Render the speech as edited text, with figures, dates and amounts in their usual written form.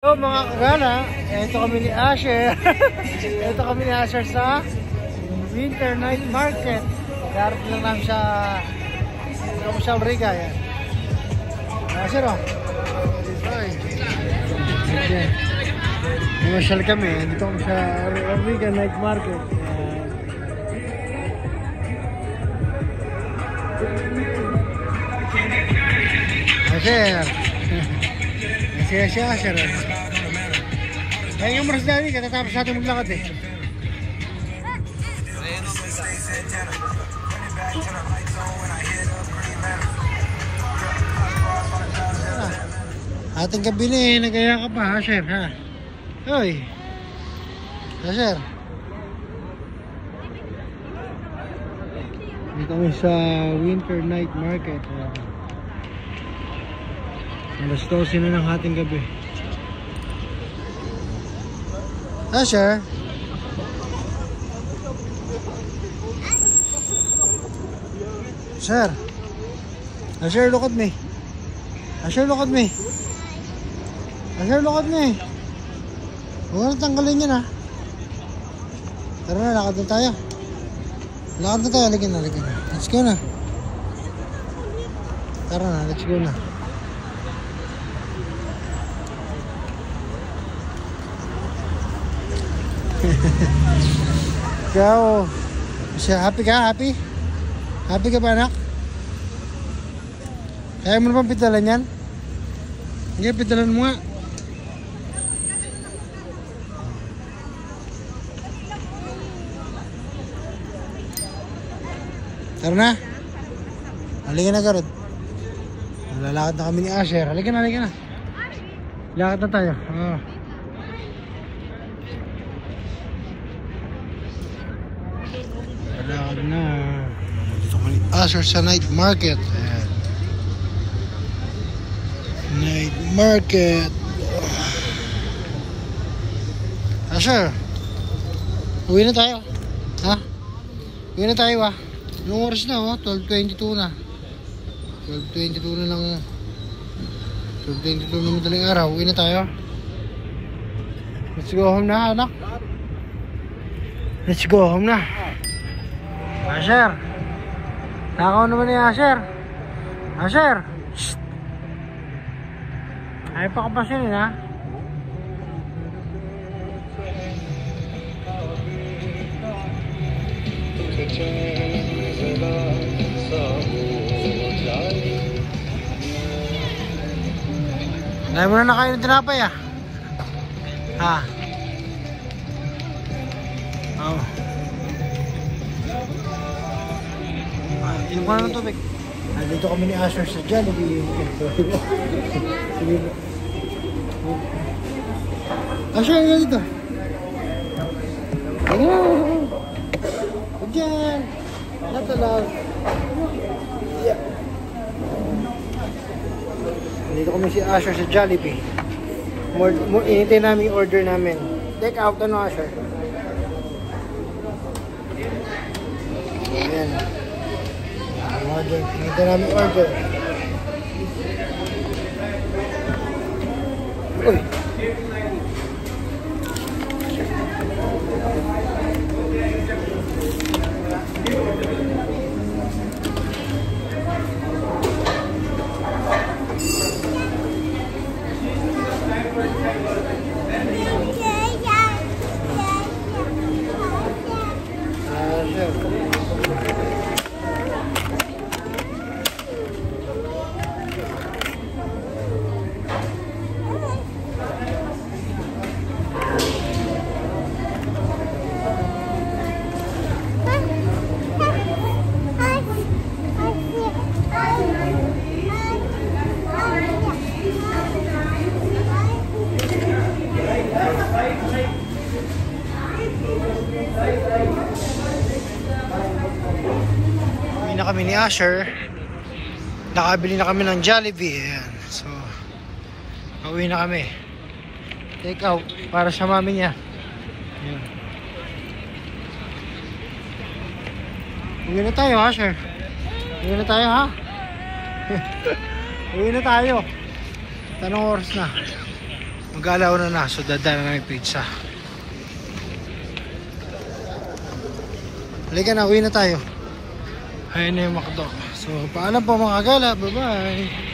So mga kagana, ito kami ni Asher. Ito kami ni Asher sa Winter Night Market. Darating lang namin sa Commercial Riga. Yan. Asher o. Okay. Commercial kami. Dito kami sa Riga Night Market. Asher. Siya, Asher. Kaya yung oras dami, katatapos natin maglakad eh. Ating kabili, nagaya ka pa, Asher, ha? Hoy! Asher! Dito kami sa Winter Night Market. Alas 12 na ng hating gabi. Asher? Asher? Asher, look at me. Asher, look at me. Asher, look at me. Huwag na tanggalin yan, ha. Tara na, lakad na tayo. Lakad na tayo, ligin na. Let's go na. Tara na, let's go na. Ikaw, happy ka? Happy? Happy ka ba, anak? Kaya mo na bang pitalan yan? Hindi, pitalan mo nga. Tara na. Halika na, Garod. Lalakad na kami ni Asher. Halika na. Lakad na tayo. Lakad na. Dito kami ni Asher sa night market. Ayan. Night market. Asher, uwi na tayo. Ha? Uwi na tayo, ha? Anong oras na, oh? 12:22 na. 12:22 na lang. 12:22 na madaling araw. Uwi na tayo. Let's go home na, anak. Let's go home na. Asher. Takaw naman ni Asher. Asher. Shhh. Ayaw pa kapasilin, ha? Dahil mo na nakain ng tinapay, ah. Ha? Oo. Inom ko na ng tubig. Nandito kami ni Asher sa Jollibee. Asher, ano dito? Huwag dyan. Natalag. Yeah. Nandito kami si Asher sa Jollibee. Inintay namin yung order namin. Take out, ano, Asher? Ayan. Order. Hinintay namin order. Uy! Na kami ni Asher, nakabili na kami ng Jollibee. Ayan. So pauwi na kami, take out para sa mami niya. Ayan. Uwi na tayo, Asher. Uwi na tayo, ha? Uwi na tayo. Tanong oras na. Mag-alaw na so dadaan na ng pizza. Halika na, uwi na tayo. Ayun na yung McDo. So, paalam po mga gala. Bye-bye.